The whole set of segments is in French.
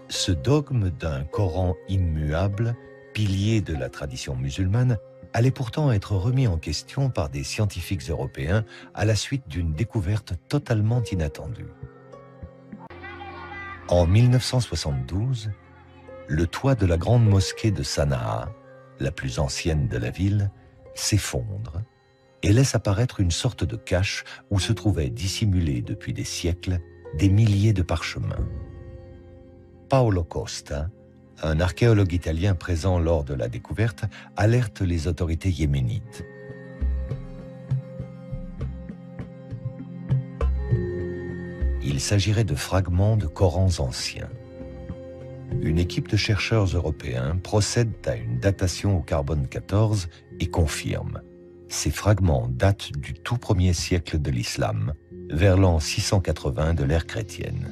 Ce dogme d'un Coran immuable, pilier de la tradition musulmane, allait pourtant être remis en question par des scientifiques européens à la suite d'une découverte totalement inattendue. En 1972, le toit de la grande mosquée de Sanaa, la plus ancienne de la ville, s'effondre et laisse apparaître une sorte de cache où se trouvaient dissimulés depuis des siècles des milliers de parchemins. Paolo Costa, un archéologue italien présent lors de la découverte, alerte les autorités yéménites. Il s'agirait de fragments de Corans anciens. Une équipe de chercheurs européens procède à une datation au carbone 14 et confirme. Ces fragments datent du tout premier siècle de l'islam, vers l'an 680 de l'ère chrétienne.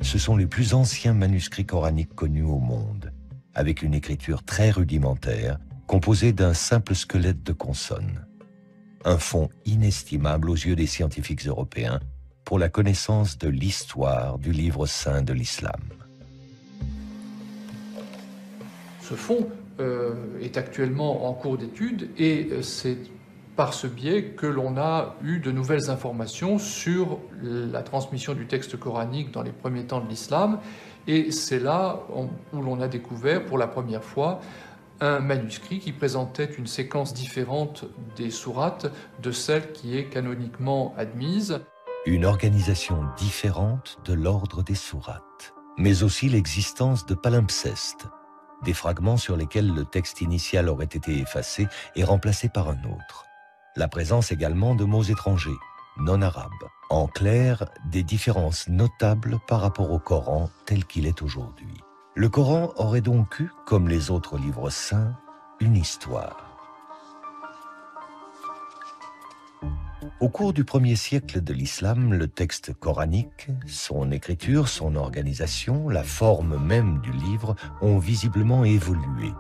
Ce sont les plus anciens manuscrits coraniques connus au monde, avec une écriture très rudimentaire, composée d'un simple squelette de consonnes. Un fonds inestimable aux yeux des scientifiques européens pour la connaissance de l'histoire du livre saint de l'islam. Ce fonds est actuellement en cours d'étude et c'est par ce biais que l'on a eu de nouvelles informations sur la transmission du texte coranique dans les premiers temps de l'islam. Et c'est là où l'on a découvert pour la première fois un manuscrit qui présentait une séquence différente des sourates de celle qui est canoniquement admise. Une organisation différente de l'ordre des sourates, mais aussi l'existence de palimpsestes, des fragments sur lesquels le texte initial aurait été effacé et remplacé par un autre. La présence également de mots étrangers, non arabes. En clair, des différences notables par rapport au Coran tel qu'il est aujourd'hui. Le Coran aurait donc eu, comme les autres livres saints, une histoire. Au cours du premier siècle de l'islam, le texte coranique, son écriture, son organisation, la forme même du livre ont visiblement évolué.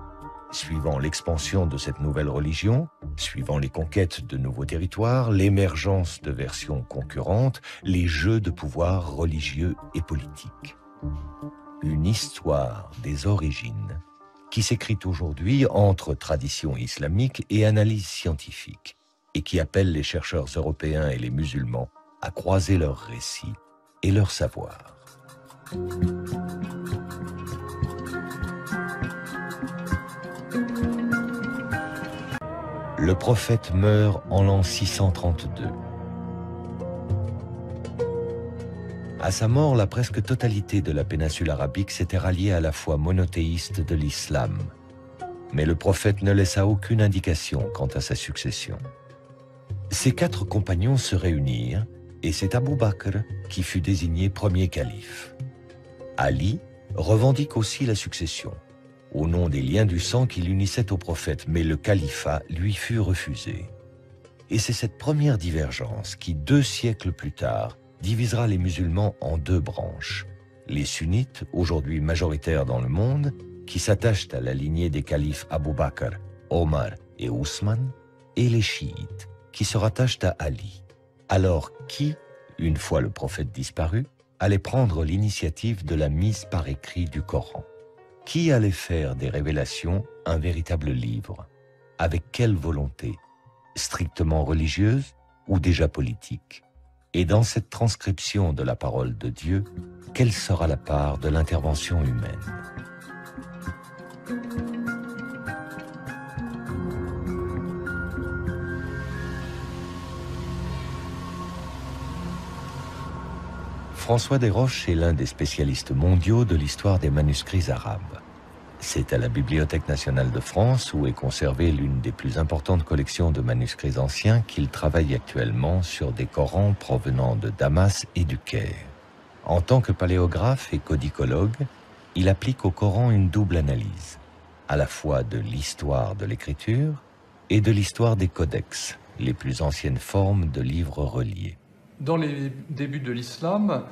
Suivant l'expansion de cette nouvelle religion, suivant les conquêtes de nouveaux territoires, l'émergence de versions concurrentes, les jeux de pouvoir religieux et politiques. Une histoire des origines qui s'écrit aujourd'hui entre tradition islamique et analyse scientifique et qui appelle les chercheurs européens et les musulmans à croiser leurs récits et leurs savoirs. Le prophète meurt en l'an 632. À sa mort, la presque totalité de la péninsule arabique s'était ralliée à la foi monothéiste de l'islam. Mais le prophète ne laissa aucune indication quant à sa succession. Ses 4 compagnons se réunirent et c'est Abou Bakr qui fut désigné premier calife. Ali revendique aussi la succession, au nom des liens du sang qui l'unissaient au prophète, mais le califat lui fut refusé. Et c'est cette première divergence qui, 2 siècles plus tard, divisera les musulmans en 2 branches. Les sunnites, aujourd'hui majoritaires dans le monde, qui s'attachent à la lignée des califes Abou Bakr, Omar et Ousmane, et les chiites, qui se rattachent à Ali. Alors qui, une fois le prophète disparu, allait prendre l'initiative de la mise par écrit du Coran? Qui allait faire des révélations un véritable livre? Avec quelle volonté? Strictement religieuse ou déjà politique? Et dans cette transcription de la parole de Dieu, quelle sera la part de l'intervention humaine? François Desroches est l'un des spécialistes mondiaux de l'histoire des manuscrits arabes. C'est à la Bibliothèque nationale de France, où est conservée l'une des plus importantes collections de manuscrits anciens, qu'il travaille actuellement sur des Corans provenant de Damas et du Caire. En tant que paléographe et codicologue, il applique au Coran une double analyse, à la fois de l'histoire de l'écriture et de l'histoire des codex, les plus anciennes formes de livres reliés. Dans les débuts de l'islam,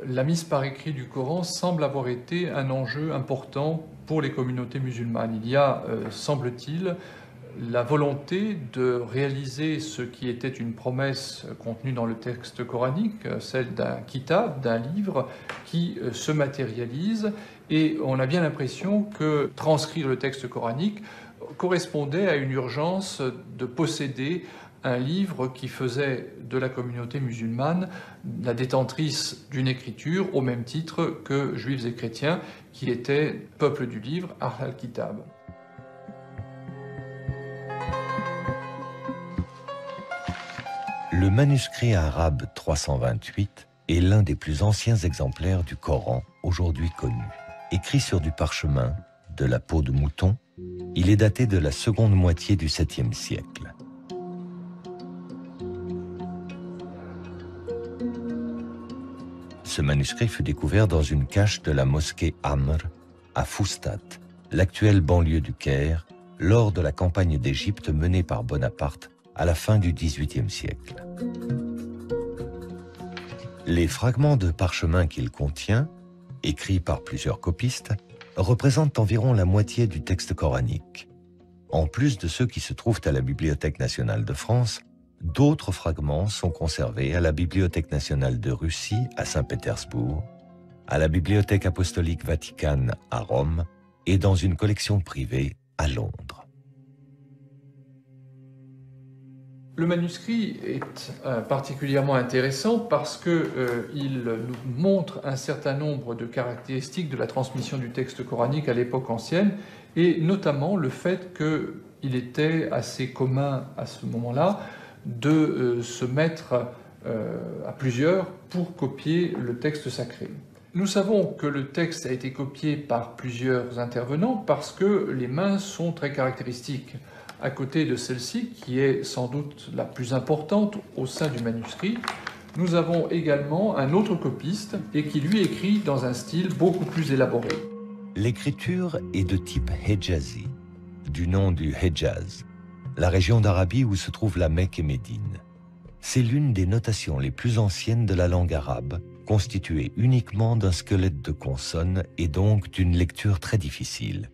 la mise par écrit du Coran semble avoir été un enjeu important pour les communautés musulmanes. Il y a, semble-t-il, la volonté de réaliser ce qui était une promesse contenue dans le texte coranique, celle d'un kitab, d'un livre qui se matérialise, et on a bien l'impression que transcrire le texte coranique correspondait à une urgence de posséder un livre qui faisait de la communauté musulmane la détentrice d'une écriture au même titre que juifs et chrétiens qui étaient peuple du livre, Ahl al-Kitab. Le manuscrit arabe 328 est l'un des plus anciens exemplaires du Coran aujourd'hui connu. Écrit sur du parchemin, de la peau de mouton, il est daté de la seconde moitié du 7e siècle. Ce manuscrit fut découvert dans une cache de la mosquée Amr à Foustat, l'actuelle banlieue du Caire, lors de la campagne d'Égypte menée par Bonaparte à la fin du XVIIIe siècle. Les fragments de parchemin qu'il contient, écrits par plusieurs copistes, représentent environ la moitié du texte coranique. En plus de ceux qui se trouvent à la Bibliothèque nationale de France, d'autres fragments sont conservés à la Bibliothèque nationale de Russie à Saint-Pétersbourg, à la Bibliothèque apostolique Vaticane à Rome et dans une collection privée à Londres. Le manuscrit est particulièrement intéressant parce qu'il nous montre un certain nombre de caractéristiques de la transmission du texte coranique à l'époque ancienne, et notamment le fait qu'il était assez commun à ce moment-là de se mettre à plusieurs pour copier le texte sacré. Nous savons que le texte a été copié par plusieurs intervenants parce que les mains sont très caractéristiques. À côté de celle-ci, qui est sans doute la plus importante au sein du manuscrit, nous avons également un autre copiste et qui lui écrit dans un style beaucoup plus élaboré. L'écriture est de type Hejazi, du nom du Hejaz, la région d'Arabie où se trouvent la Mecque et Médine. C'est l'une des notations les plus anciennes de la langue arabe, constituée uniquement d'un squelette de consonnes et donc d'une lecture très difficile.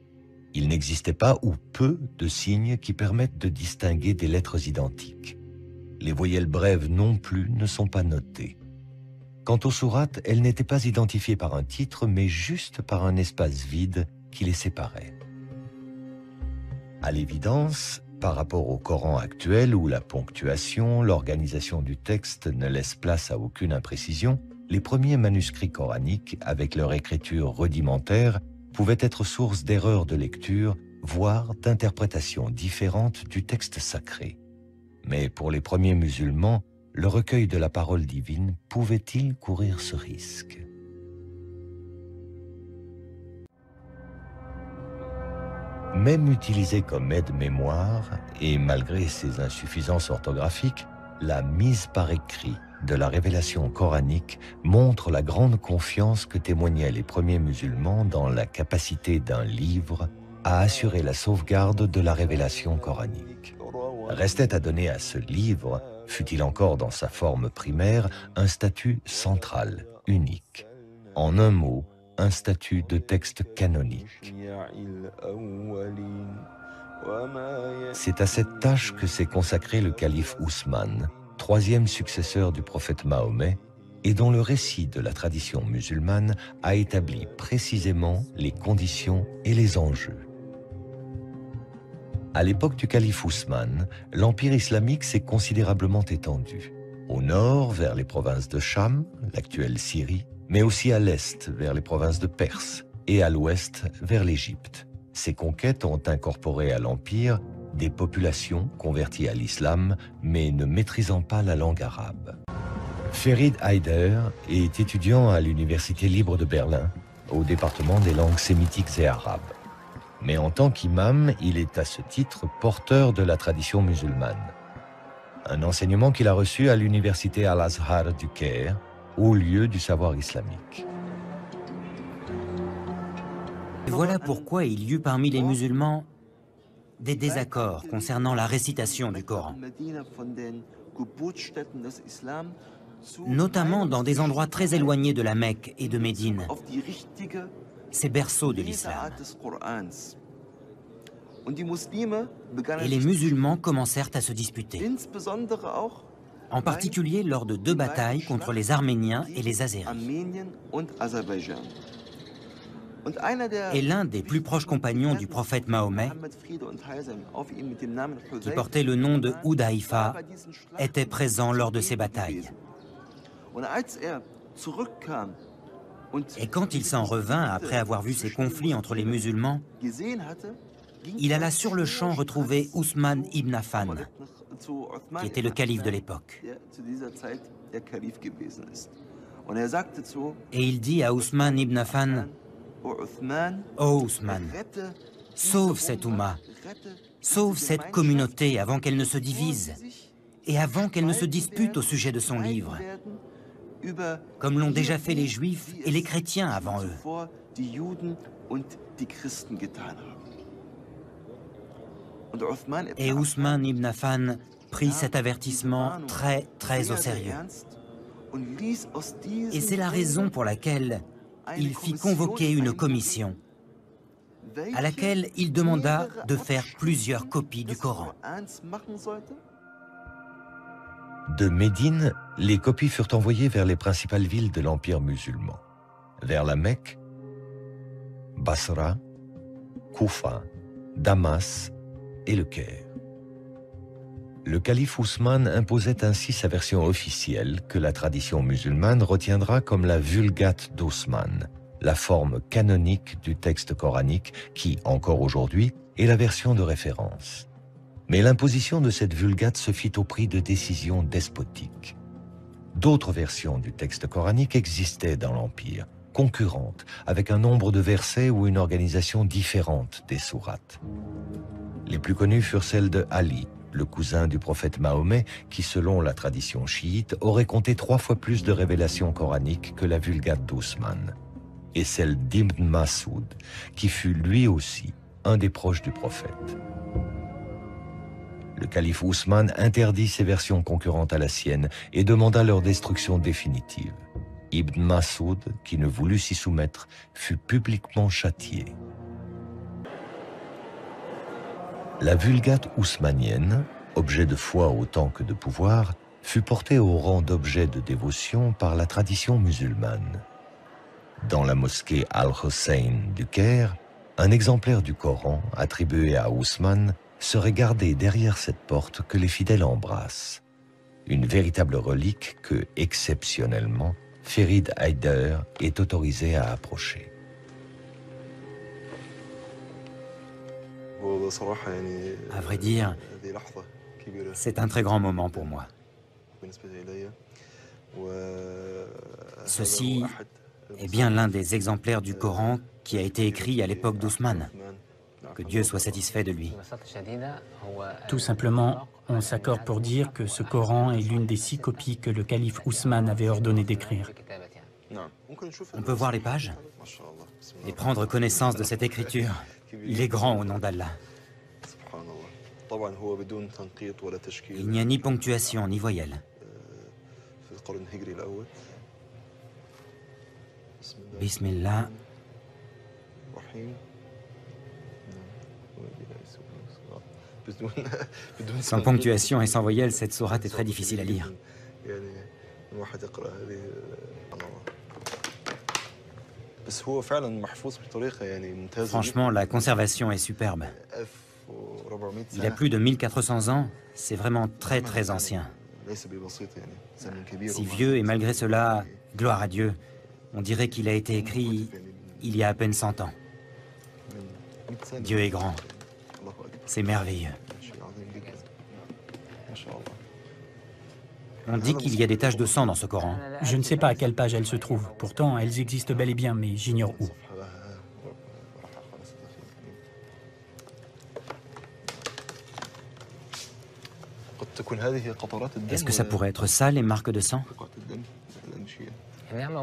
Il n'existait pas ou peu de signes qui permettent de distinguer des lettres identiques. Les voyelles brèves non plus ne sont pas notées. Quant aux sourates, elles n'étaient pas identifiées par un titre, mais juste par un espace vide qui les séparait. À l'évidence, par rapport au Coran actuel où la ponctuation, l'organisation du texte ne laisse place à aucune imprécision, les premiers manuscrits coraniques, avec leur écriture rudimentaire, pouvaient être source d'erreurs de lecture, voire d'interprétations différentes du texte sacré. Mais pour les premiers musulmans, le recueil de la parole divine pouvait-il courir ce risque? Même utilisée comme aide-mémoire, et malgré ses insuffisances orthographiques, la mise par écrit de la révélation coranique montre la grande confiance que témoignaient les premiers musulmans dans la capacité d'un livre à assurer la sauvegarde de la révélation coranique. Restait à donner à ce livre, fût-il encore dans sa forme primaire, un statut central, unique. En un mot, un statut de texte canonique. C'est à cette tâche que s'est consacré le calife Ousmane, troisième successeur du prophète Mahomet, et dont le récit de la tradition musulmane a établi précisément les conditions et les enjeux. À l'époque du calife Ousmane, l'empire islamique s'est considérablement étendu. Au nord, vers les provinces de Cham, l'actuelle Syrie, mais aussi à l'est, vers les provinces de Perse, et à l'ouest, vers l'Égypte. Ces conquêtes ont incorporé à l'empire des populations converties à l'islam, mais ne maîtrisant pas la langue arabe. Ferid Haider est étudiant à l'Université libre de Berlin, au département des langues sémitiques et arabes. Mais en tant qu'imam, il est à ce titre porteur de la tradition musulmane. Un enseignement qu'il a reçu à l'Université Al-Azhar du Caire, haut lieu du savoir islamique. Voilà pourquoi il y eut parmi les musulmans des désaccords concernant la récitation du Coran. notamment dans des endroits très éloignés de la Mecque et de Médine, ces berceaux de l'islam. Et les musulmans commencèrent à se disputer, en particulier lors de 2 batailles contre les Arméniens et les Azéris. Et l'un des plus proches compagnons du prophète Mahomet, qui portait le nom de Hudayfa, était présent lors de ces batailles. Et quand il s'en revint après avoir vu ces conflits entre les musulmans, il alla sur le champ retrouver Ousmane ibn Affan, qui était le calife de l'époque. Et il dit à Ousmane ibn Affan: « Oh Ousmane, sauve cette Oumma, sauve cette communauté avant qu'elle ne se divise et avant qu'elle ne se dispute au sujet de son livre, comme l'ont déjà fait les Juifs et les chrétiens avant eux. » Et Ousmane ibn Affan prit cet avertissement très au sérieux. Et c'est la raison pour laquelle il fit convoquer une commission à laquelle il demanda de faire plusieurs copies du Coran. De Médine, les copies furent envoyées vers les principales villes de l'Empire musulman. Vers la Mecque, Basra, Koufa, Damas et le Caire. Le calife Ousmane imposait ainsi sa version officielle que la tradition musulmane retiendra comme la Vulgate d'Ousmane, la forme canonique du texte coranique qui, encore aujourd'hui, est la version de référence. Mais l'imposition de cette Vulgate se fit au prix de décisions despotiques. D'autres versions du texte coranique existaient dans l'Empire, concurrentes, avec un nombre de versets ou une organisation différente des sourates. Les plus connues furent celles de Ali, le cousin du prophète Mahomet, qui, selon la tradition chiite, aurait compté 3 fois plus de révélations coraniques que la Vulgate d'Ousmane, et celle d'Ibn Masoud, qui fut lui aussi un des proches du prophète. Le calife Ousmane interdit ces versions concurrentes à la sienne et demanda leur destruction définitive. Ibn Masoud, qui ne voulut s'y soumettre, fut publiquement châtié. La Vulgate ousmanienne, objet de foi autant que de pouvoir, fut portée au rang d'objet de dévotion par la tradition musulmane. Dans la mosquée Al-Hussein du Caire, un exemplaire du Coran attribué à Ousmane serait gardé derrière cette porte que les fidèles embrassent. Une véritable relique que, exceptionnellement, Ferid Haider est autorisé à approcher. À vrai dire, c'est un très grand moment pour moi. Ceci est bien l'un des exemplaires du Coran qui a été écrit à l'époque d'Ousmane. Que Dieu soit satisfait de lui. Tout simplement, on s'accorde pour dire que ce Coran est l'une des 6 copies que le calife Ousmane avait ordonné d'écrire. On peut voir les pages et prendre connaissance de cette écriture. Il est grand au nom d'Allah. Il n'y a ni ponctuation ni voyelle. Bismillah. Sans ponctuation et sans voyelle, cette sourate est très difficile à lire. Franchement, la conservation est superbe. Il y a plus de 1400 ans, c'est vraiment très ancien. Si vieux et malgré cela, gloire à Dieu, on dirait qu'il a été écrit il y a à peine 100 ans. Dieu est grand. C'est merveilleux. On dit qu'il y a des taches de sang dans ce Coran. Je ne sais pas à quelle page elles se trouvent. Pourtant, elles existent bel et bien, mais j'ignore où. Est-ce que ça pourrait être ça, les marques de sang?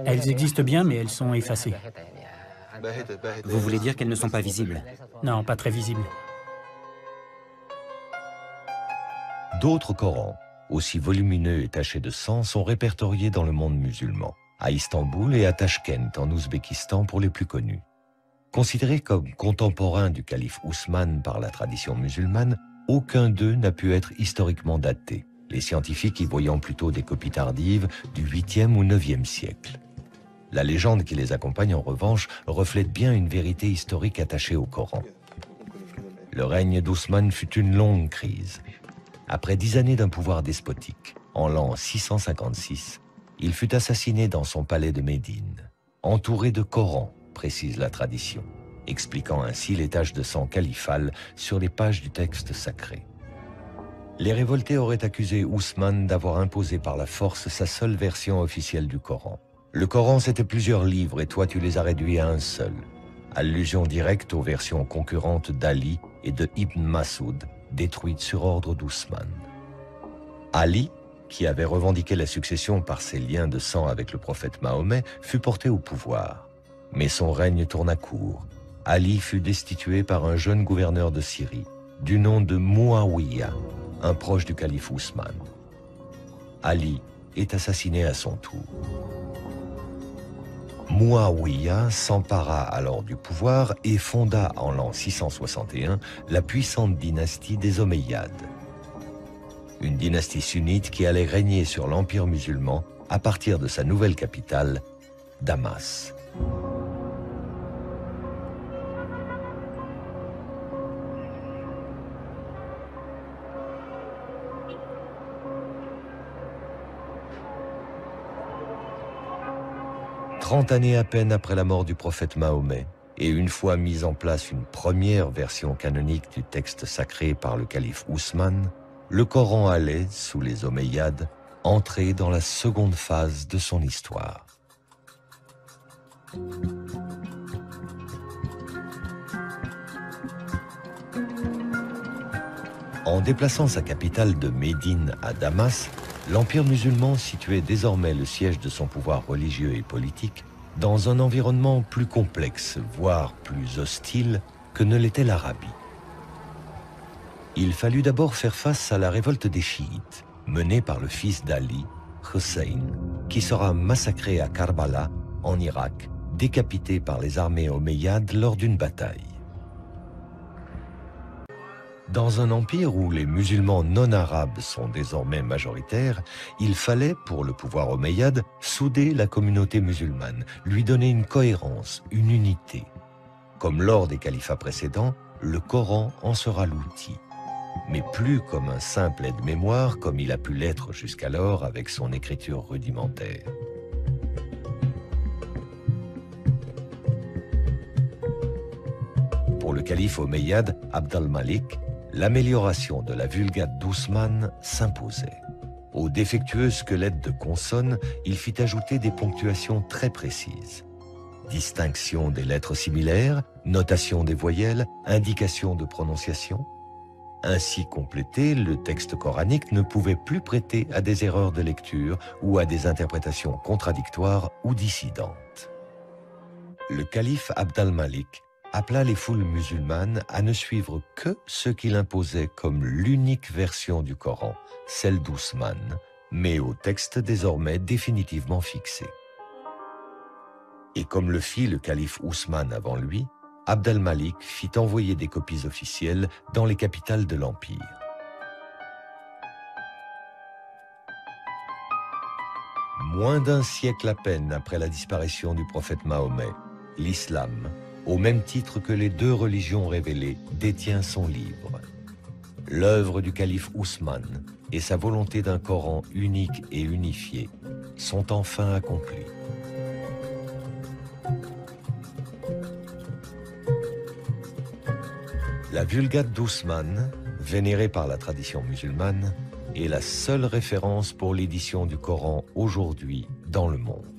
Elles existent bien, mais elles sont effacées. Vous voulez dire qu'elles ne sont pas visibles? Non, pas très visibles. D'autres Corans, aussi volumineux et tachés de sang, sont répertoriés dans le monde musulman, à Istanbul et à Tachkent, en Ouzbékistan pour les plus connus. Considérés comme contemporains du calife Ousmane par la tradition musulmane, aucun d'eux n'a pu être historiquement daté, les scientifiques y voyant plutôt des copies tardives du 8e ou 9e siècle. La légende qui les accompagne, en revanche, reflète bien une vérité historique attachée au Coran. Le règne d'Ousmane fut une longue crise. Après 10 années d'un pouvoir despotique, en l'an 656, il fut assassiné dans son palais de Médine, entouré de Corans, précise la tradition, expliquant ainsi les taches de sang califales sur les pages du texte sacré. Les révoltés auraient accusé Ousmane d'avoir imposé par la force sa seule version officielle du Coran. Le Coran, c'était plusieurs livres et toi tu les as réduits à un seul. Allusion directe aux versions concurrentes d'Ali et de Ibn Masoud, détruites sur ordre d'Ousmane. Ali, qui avait revendiqué la succession par ses liens de sang avec le prophète Mahomet, fut porté au pouvoir. Mais son règne tourna court. Ali fut destitué par un jeune gouverneur de Syrie, du nom de Muawiyah, un proche du calife Ousmane. Ali est assassiné à son tour. Muawiyah s'empara alors du pouvoir et fonda en l'an 661 la puissante dynastie des Omeyyades. Une dynastie sunnite qui allait régner sur l'empire musulman à partir de sa nouvelle capitale, Damas. Trente années à peine après la mort du prophète Mahomet, et une fois mise en place une première version canonique du texte sacré par le calife Ousmane, le Coran allait, sous les Omeyyades, entrer dans la seconde phase de son histoire. En déplaçant sa capitale de Médine à Damas, l'Empire musulman situait désormais le siège de son pouvoir religieux et politique dans un environnement plus complexe, voire plus hostile que ne l'était l'Arabie. Il fallut d'abord faire face à la révolte des chiites, menée par le fils d'Ali, Hussein, qui sera massacré à Karbala, en Irak, décapité par les armées omeyyades lors d'une bataille. Dans un empire où les musulmans non arabes sont désormais majoritaires, il fallait, pour le pouvoir omeyyade, souder la communauté musulmane, lui donner une cohérence, une unité. Comme lors des califats précédents, le Coran en sera l'outil, mais plus comme un simple aide-mémoire comme il a pu l'être jusqu'alors avec son écriture rudimentaire. Pour le calife omeyyade Abd al-Malik, l'amélioration de la Vulgate d'Ousmane s'imposait. Au défectueux squelette de consonnes, il fit ajouter des ponctuations très précises. Distinction des lettres similaires, notation des voyelles, indication de prononciation. Ainsi complété, le texte coranique ne pouvait plus prêter à des erreurs de lecture ou à des interprétations contradictoires ou dissidentes. Le calife Abd al-Malik appela les foules musulmanes à ne suivre que ce qu'il imposait comme l'unique version du Coran, celle d'Ousmane, mais au texte désormais définitivement fixé. Et comme le fit le calife Ousmane avant lui, Abd al-Malik fit envoyer des copies officielles dans les capitales de l'Empire. Moins d'un siècle à peine après la disparition du prophète Mahomet, l'islam, au même titre que les deux religions révélées, détient son livre. L'œuvre du calife Ousmane et sa volonté d'un Coran unique et unifié sont enfin accomplies. La Vulgate d'Ousmane, vénérée par la tradition musulmane, est la seule référence pour l'édition du Coran aujourd'hui dans le monde.